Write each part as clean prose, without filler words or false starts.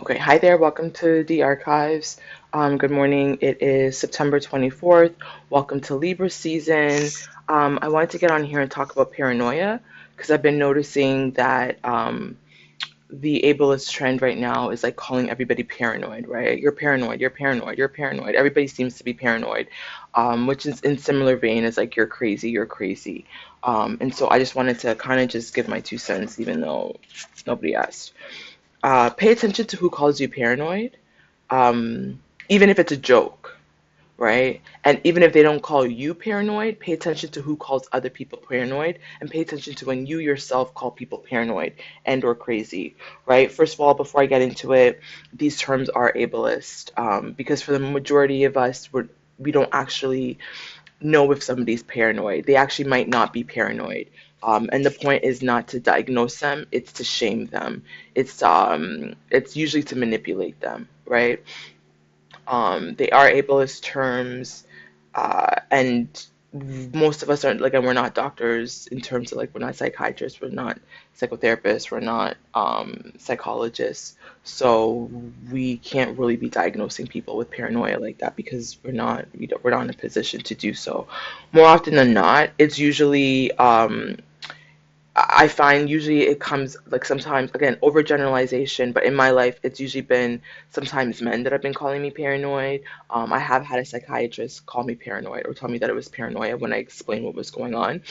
Okay, hi there. Welcome to the archives. Good morning. It is September 24th. Welcome to Libra season. I wanted to get on here and talk about paranoia because I've been noticing that the ableist trend right now is like calling everybody paranoid, right? You're paranoid, you're paranoid, you're paranoid. Everybody seems to be paranoid, which is in similar vein as like you're crazy, you're crazy. And so I just wanted to kind of just give my 2 cents, even though nobody asked. Pay attention to who calls you paranoid, um, even if it's a joke, right? And even if they don't call you paranoid, pay attention to who calls other people paranoid, and pay attention to when you yourself call people paranoid and or crazy, right? First of all, before I get into it, these terms are ableist, because for the majority of us, we don't actually know if somebody's paranoid. They actually might not be paranoid. And the point is not to diagnose them, it's to shame them. It's usually to manipulate them, right? They are ableist terms, and most of us aren't like, and we're not doctors in terms of like, we're not psychiatrists, we're not psychotherapists, we're not psychologists. So we can't really be diagnosing people with paranoia like that because we're not in a position to do so. More often than not, it's usually I find usually it comes like sometimes again overgeneralization, but in my life it's usually been sometimes men that have been calling me paranoid. I have had a psychiatrist call me paranoid or tell me that it was paranoia when I explained what was going on.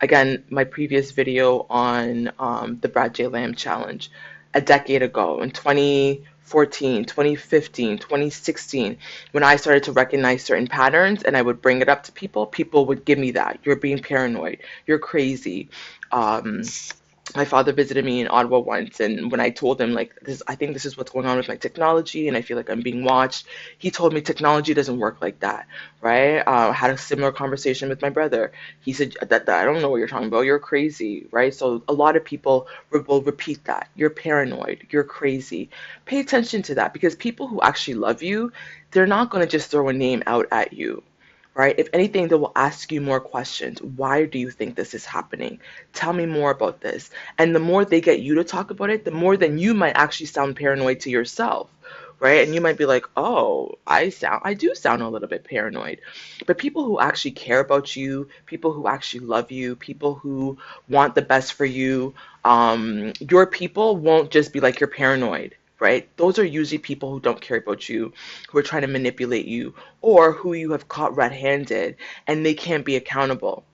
Again, my previous video on the Brad J. Lamb challenge a decade ago in 2014, 2015, 2016, when I started to recognize certain patterns and I would bring it up to people, people would give me that. You're being paranoid. You're crazy. Um, my father visited me in Ottawa once, and when I told him like this, I think this is what's going on with my technology, and I feel like I'm being watched. He told me technology doesn't work like that, right? I had a similar conversation with my brother. He said that I don't know what you're talking about. You're crazy, right? So a lot of people will repeat that. You're paranoid. You're crazy. Pay attention to that because people who actually love you, they're not going to just throw a name out at you, right? If anything, they will ask you more questions. Why do you think this is happening? Tell me more about this. And the more they get you to talk about it, the more then you might actually sound paranoid to yourself, right? And you might be like, "Oh, I do sound a little bit paranoid." But people who actually care about you, people who actually love you, people who want the best for you, your people won't just be like, "You're paranoid." Right? Those are usually people who don't care about you, who are trying to manipulate you, or who you have caught red-handed and they can't be accountable.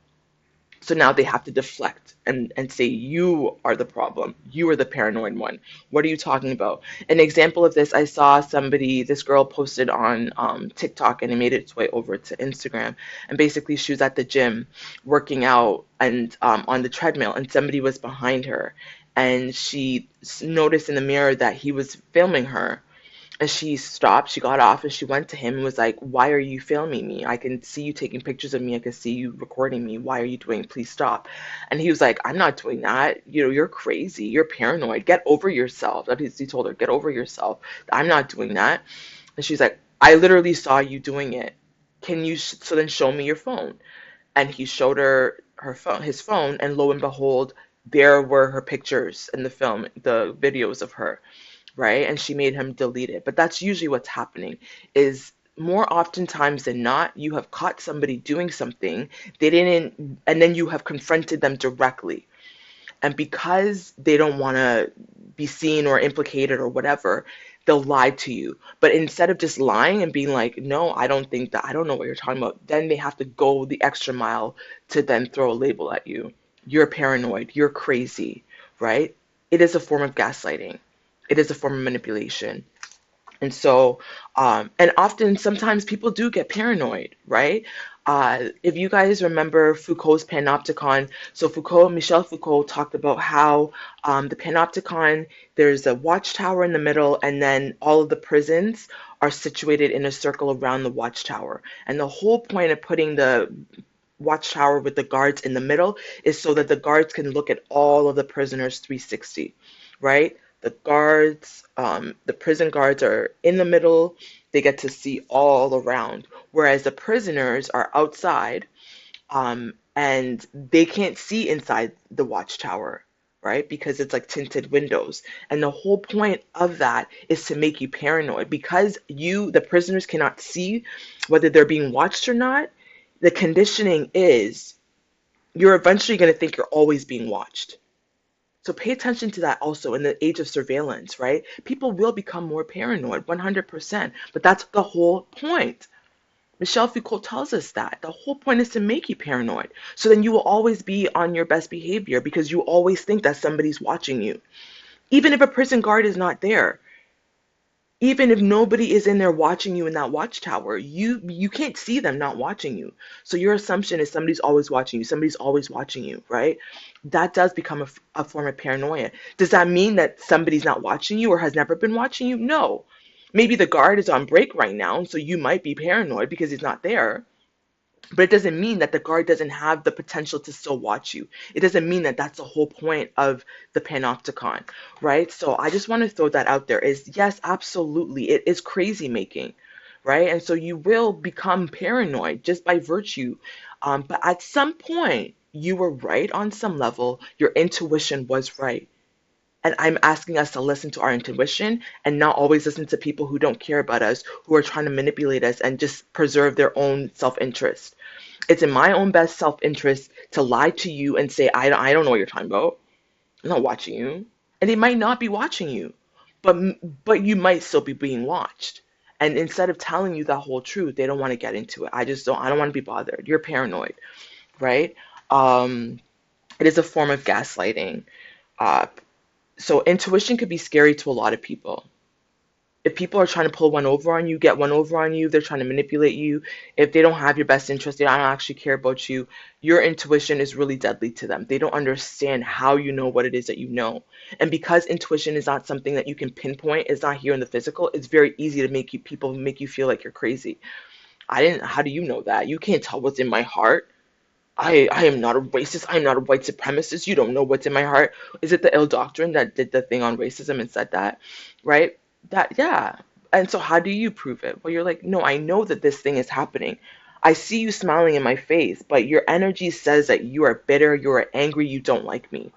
So now they have to deflect and say, you are the problem. You are the paranoid one. What are you talking about? An example of this, I saw somebody, this girl posted on TikTok and it made its way over to Instagram. And basically, she was at the gym working out and on the treadmill, and somebody was behind her. And she noticed in the mirror that he was filming her, and she stopped, she got off, and she went to him and was like, "Why are you filming me? I can see you taking pictures of me. I can see you recording me. Why are you doing? Please stop." And he was like, "I'm not doing that. You know, you're crazy. You're paranoid. Get over yourself." That he told her, "Get over yourself. I'm not doing that." And she's like, "I literally saw you doing it. Can you, so then show me your phone." And he showed her phone, his phone, and lo and behold, there were her pictures in the film, the videos of her, right? And she made him delete it. But that's usually what's happening is more oftentimes than not, you have caught somebody doing something they didn't, and then you have confronted them directly. And because they don't want to be seen or implicated or whatever, they'll lie to you. But instead of just lying and being like, "No, I don't think that, I don't know what you're talking about," then they have to go the extra mile to then throw a label at you. You're paranoid, you're crazy, right? It is a form of gaslighting. It is a form of manipulation. And so, and often, sometimes people do get paranoid, right? If you guys remember Foucault's Panopticon, so Michel Foucault talked about how the Panopticon, there's a watchtower in the middle, and then all of the prisons are situated in a circle around the watchtower. And the whole point of putting the watchtower with the guards in the middle is so that the guards can look at all of the prisoners 360, right? The prison guards are in the middle. They get to see all around, whereas the prisoners are outside, and they can't see inside the watchtower. right? Because it's like tinted windows. And the whole point of that is to make you paranoid because the prisoners cannot see whether they're being watched or not. The conditioning is you're eventually going to think you're always being watched. So pay attention to that also in the age of surveillance, right? People will become more paranoid, 100%. But that's the whole point. Michel Foucault tells us that. The whole point is to make you paranoid. So then you will always be on your best behavior because you always think that somebody's watching you. Even if a prison guard is not there, even if nobody is in there watching you in that watchtower, you can't see them not watching you. So your assumption is somebody's always watching you, somebody's always watching you, right? That does become a form of paranoia. Does that mean that somebody's not watching you or has never been watching you? No. Maybe the guard is on break right now, so you might be paranoid because he's not there. But it doesn't mean that the guard doesn't have the potential to still watch you. It doesn't mean that that's the whole point of the Panopticon, right? So I just want to throw that out there is yes, absolutely. It is crazy making, right? And so you will become paranoid just by virtue. But at some point, you were right on some level. Your intuition was right. And I'm asking us to listen to our intuition and not always listen to people who don't care about us, who are trying to manipulate us and just preserve their own self interest. It's in my own best self interest to lie to you and say, I don't know what you're talking about. I'm not watching you. And they might not be watching you, but, but you might still be being watched. And instead of telling you the whole truth, they don't want to get into it. I don't want to be bothered. You're paranoid, right? Um, it is a form of gaslighting. Uh, so intuition could be scary to a lot of people. If people are trying to pull one over on you, get one over on you, they're trying to manipulate you, if they don't have your best interest, they don't actually care about you, your intuition is really deadly to them. They don't understand how you know what it is that you know. And because intuition is not something that you can pinpoint, it's not here in the physical, it's very easy to make you feel like you're crazy. How do you know that? You can't tell what's in my heart. I am not a racist. I am not a white supremacist. You don't know what's in my heart. Is it the ill doctrine that did the thing on racism and said that? Right? Yeah. And so how do you prove it? Well, you're like, no, I know that this thing is happening. I see you smiling in my face, but your energy says that you are bitter, you are angry, you don't like me.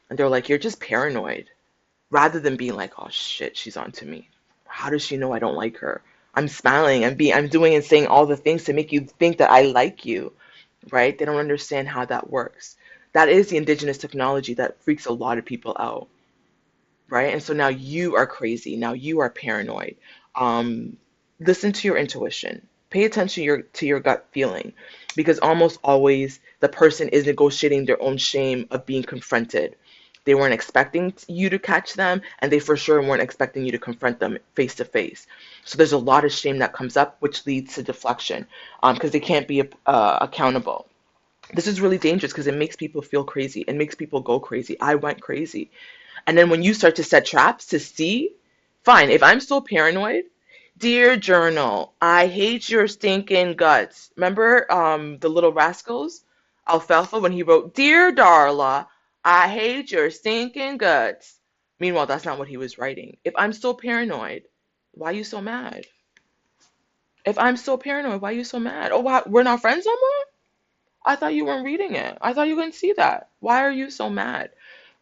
And they're like, you're just paranoid. Rather than being like, oh shit, she's on to me. How does she know I don't like her? I'm smiling, I'm doing and saying all the things to make you think that I like you, right? They don't understand how that works. That is the indigenous technology that freaks a lot of people out, right? And so now you are crazy. Now you are paranoid. Um, Listen to your intuition. Pay attention to your gut feeling, because almost always the person is negotiating their own shame of being confronted. They weren't expecting you to catch them, and they for sure weren't expecting you to confront them face to face. So there's a lot of shame that comes up, which leads to deflection, because they can't be accountable. This is really dangerous because it makes people feel crazy. It makes people go crazy. I went crazy. And then when you start to set traps to see, fine, if I'm so paranoid, dear journal, I hate your stinking guts. Remember the little rascals? Alfalfa when he wrote, Dear Darla, I hate your stinking guts. Meanwhile, that's not what he was writing. If I'm so paranoid, why are you so mad? If I'm so paranoid, why are you so mad? Oh, wow, we're not friends no more? I thought you weren't reading it. I thought you couldn't see that. Why are you so mad?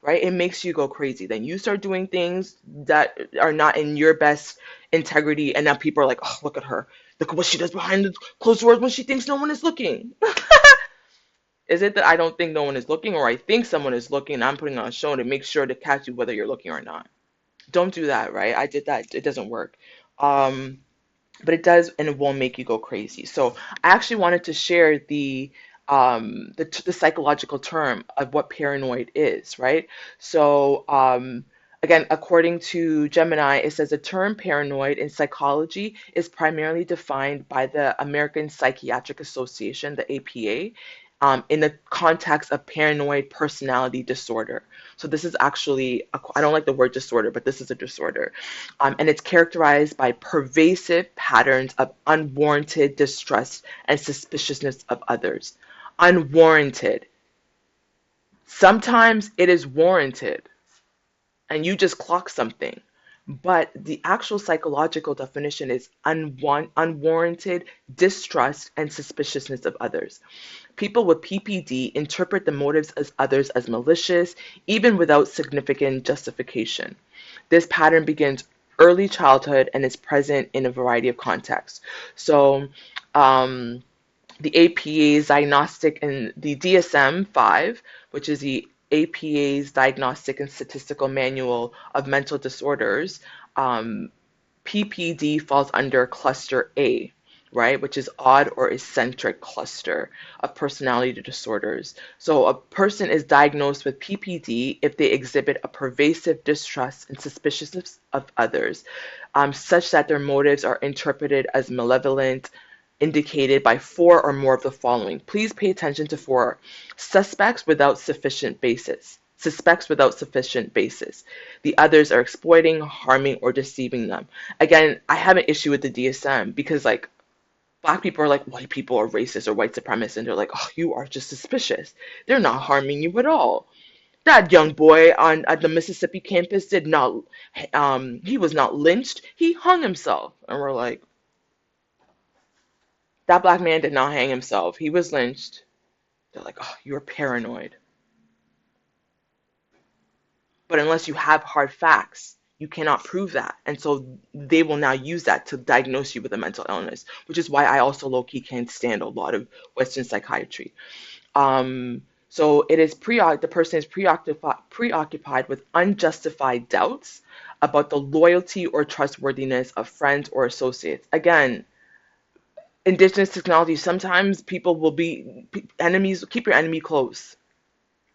Right? It makes you go crazy. Then you start doing things that are not in your best integrity, and now people are like, oh, look at her. Look at what she does behind the closed doors when she thinks no one is looking. Is it that I don't think no one is looking, or I think someone is looking and I'm putting on a show to make sure to catch you whether you're looking or not? Don't do that, right? I did that. It doesn't work. Um, but it does, and it won't make you go crazy. So I actually wanted to share the psychological term of what paranoid is, right? So again, according to Gemini, it says the term paranoid in psychology is primarily defined by the American Psychiatric Association, the APA, in the context of paranoid personality disorder. So this is actually, I don't like the word disorder, but this is a disorder. And it's characterized by pervasive patterns of unwarranted distrust and suspiciousness of others. Unwarranted. Sometimes it is warranted and you just clock something, But the actual psychological definition is unwarranted distrust and suspiciousness of others. People with PPD interpret the motives of others as malicious, even without significant justification. This pattern begins early childhood and is present in a variety of contexts. So, um, the APA's diagnostic and the DSM-5, which is the APA's Diagnostic and Statistical Manual of Mental Disorders, um, PPD falls under cluster A, right, which is odd or eccentric cluster of personality disorders. So a person is diagnosed with PPD if they exhibit a pervasive distrust and suspiciousness of others, such that their motives are interpreted as malevolent, indicated by four or more of the following. Please pay attention to four. Suspects without sufficient basis. Suspects without sufficient basis. The others are exploiting, harming, or deceiving them. Again, I have an issue with the DSM because, like, black people are like, white people are racist or white supremacists, and they're like, oh, you are just suspicious. They're not harming you at all. That young boy on at the Mississippi campus did not, he was not lynched. He hung himself. And we're like, that black man did not hang himself. He was lynched. They're like, oh, you're paranoid. But unless you have hard facts, you cannot prove that. And so they will now use that to diagnose you with a mental illness, which is why I also low key can't stand a lot of Western psychiatry. So it is the person is preoccupied with unjustified doubts about the loyalty or trustworthiness of friends or associates. Again, indigenous technology, sometimes people will be enemies. Keep your enemy close.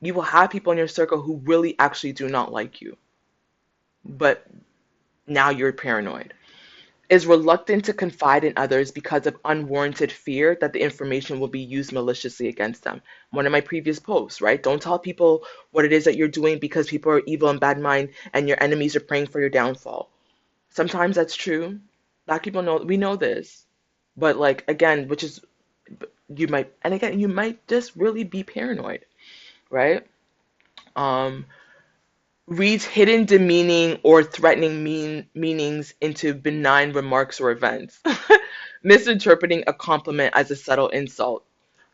You will have people in your circle who really actually do not like you, but now you're paranoid. Is reluctant to confide in others because of unwarranted fear that the information will be used maliciously against them. One of my previous posts, right? Don't tell people what it is that you're doing because people are evil and bad mind and your enemies are praying for your downfall. Sometimes that's true. Black people know, we know this. But like again, which is you might, and again, you might just really be paranoid, right? Um, Reads hidden demeaning or threatening meanings into benign remarks or events, misinterpreting a compliment as a subtle insult.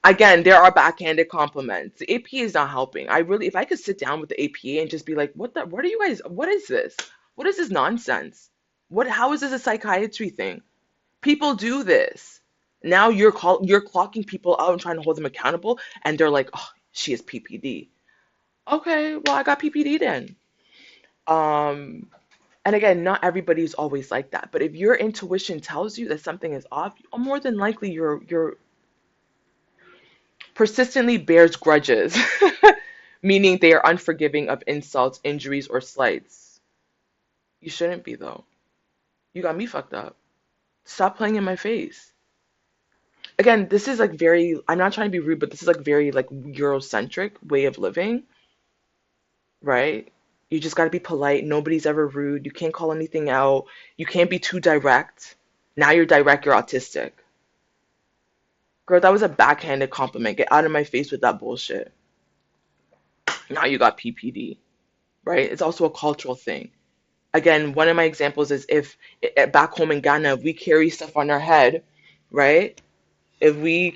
Again, there are backhanded compliments. The APA is not helping. I really, if I could sit down with the APA and just be like, what are you guys, what is this? What is this nonsense? How is this a psychiatry thing? People do this. Now you're clocking people out and trying to hold them accountable, and they're like, oh, she has PPD. Okay, well, I got PPD then. Um, and again, not everybody's always like that. But if your intuition tells you that something is off, more than likely you're persistently bears grudges, meaning they are unforgiving of insults, injuries, or slights. You shouldn't be though. You got me fucked up. Stop playing in my face. Again, this is like very, I'm not trying to be rude, but this is like very like Eurocentric way of living, right? You just got to be polite. Nobody's ever rude. You can't call anything out. You can't be too direct. Now you're direct, you're autistic. Girl, that was a backhanded compliment. Get out of my face with that bullshit. Now you got PPD, right? It's also a cultural thing. Again, one of my examples is if back home in Ghana, if we carry stuff on our head, right? If we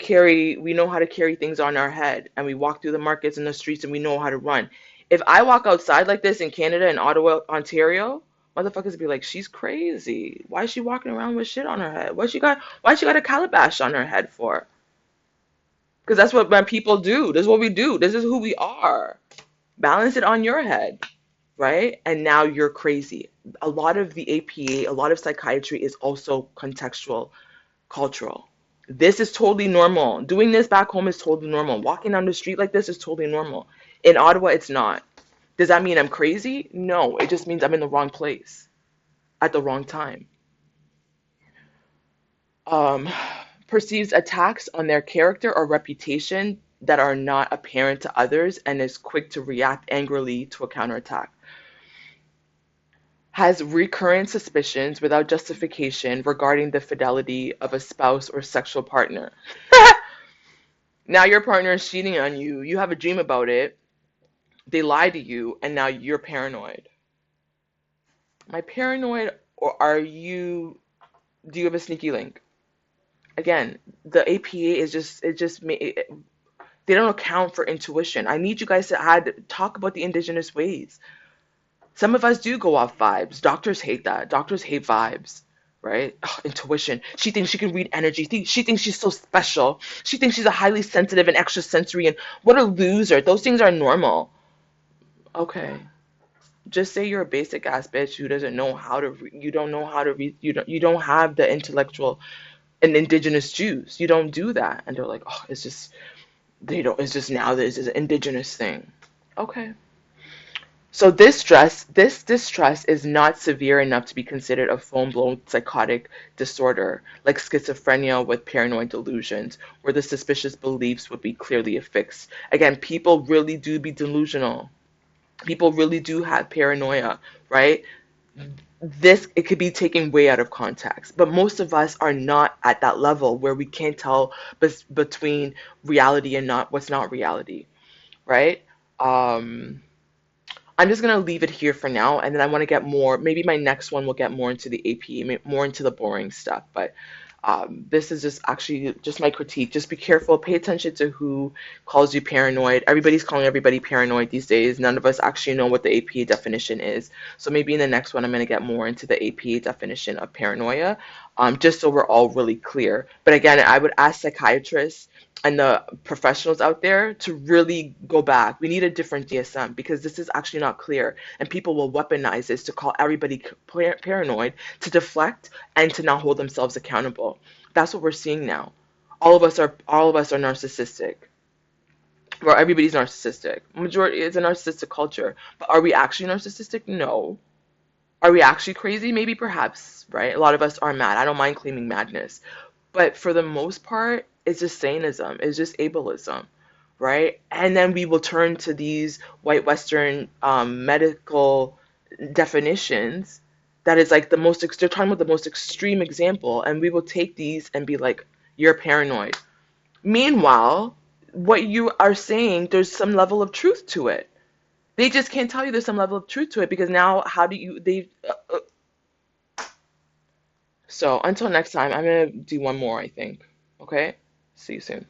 know how to carry things on our head and we walk through the markets and the streets and we know how to run. If I walk outside like this in Canada and Ottawa, Ontario, motherfuckers be like, she's crazy. Why is she walking around with shit on her head? Why she got a calabash on her head for? Because that's what my people do. This is what we do. This is who we are. Balance it on your head, right? And now you're crazy. A lot of the APA, a lot of psychiatry is also contextual, cultural. This is totally normal. Doing this back home is totally normal. Walking down the street like this is totally normal. In Ottawa, it's not. Does that mean I'm crazy? No, it just means I'm in the wrong place at the wrong time. Um, Perceives attacks on their character or reputation that are not apparent to others and is quick to react angrily to a counterattack. Has recurrent suspicions without justification regarding the fidelity of a spouse or sexual partner. Now your partner is cheating on you, you have a dream about it, they lie to you, and now you're paranoid. Am I paranoid, or are you? Do you have a sneaky link? Again, the APA is just it just they don't account for intuition. I need you guys to talk about the indigenous ways. Some of us do go off vibes. Doctors hate that. Doctors hate vibes, right? Ugh, intuition. She thinks she can read energy. She thinks she's so special. She thinks she's a highly sensitive and extrasensory. And what a loser. Those things are normal. Okay. Just say you're a basic ass bitch who doesn't know how to you don't know how to read, you don't have the intellectual and indigenous Jews. You don't do that. And they're like, oh, it's just they don't it's just now this is an indigenous thing. Okay. So this distress is not severe enough to be considered a full-blown psychotic disorder, like schizophrenia with paranoid delusions, where the suspicious beliefs would be clearly affixed. Again, people really do be delusional. People really do have paranoia, right? This it could be taken way out of context, but most of us are not at that level where we can't tell between reality and not what's not reality, right? Um, I'm just gonna leave it here for now, and then I want to get more. Maybe my next one will get more into the AP, more into the boring stuff. But this is just actually just my critique. Just be careful. Pay attention to who calls you paranoid. Everybody's calling everybody paranoid these days. None of us actually know what the APA definition is. So maybe in the next one, I'm gonna get more into the APA definition of paranoia, just so we're all really clear. But again, I would ask psychiatrists and the professionals out there to really go back. We need a different DSM because this is actually not clear, and people will weaponize this to call everybody paranoid, to deflect, and to not hold themselves accountable. That's what we're seeing now. All of us are narcissistic. Well, everybody's narcissistic. Majority is a narcissistic culture, but are we actually narcissistic? No. Are we actually crazy? Maybe, perhaps, right? A lot of us are mad. I don't mind claiming madness. But for the most part, it's just sanism, it's just ableism, right? And then we will turn to these white Western medical definitions that is like they're talking about the most extreme example, and we will take these and be like, you're paranoid. Meanwhile, what you are saying, there's some level of truth to it. They just can't tell you there's some level of truth to it because now, how do you, they, so until next time, I'm gonna do one more, I think. Okay? See you soon.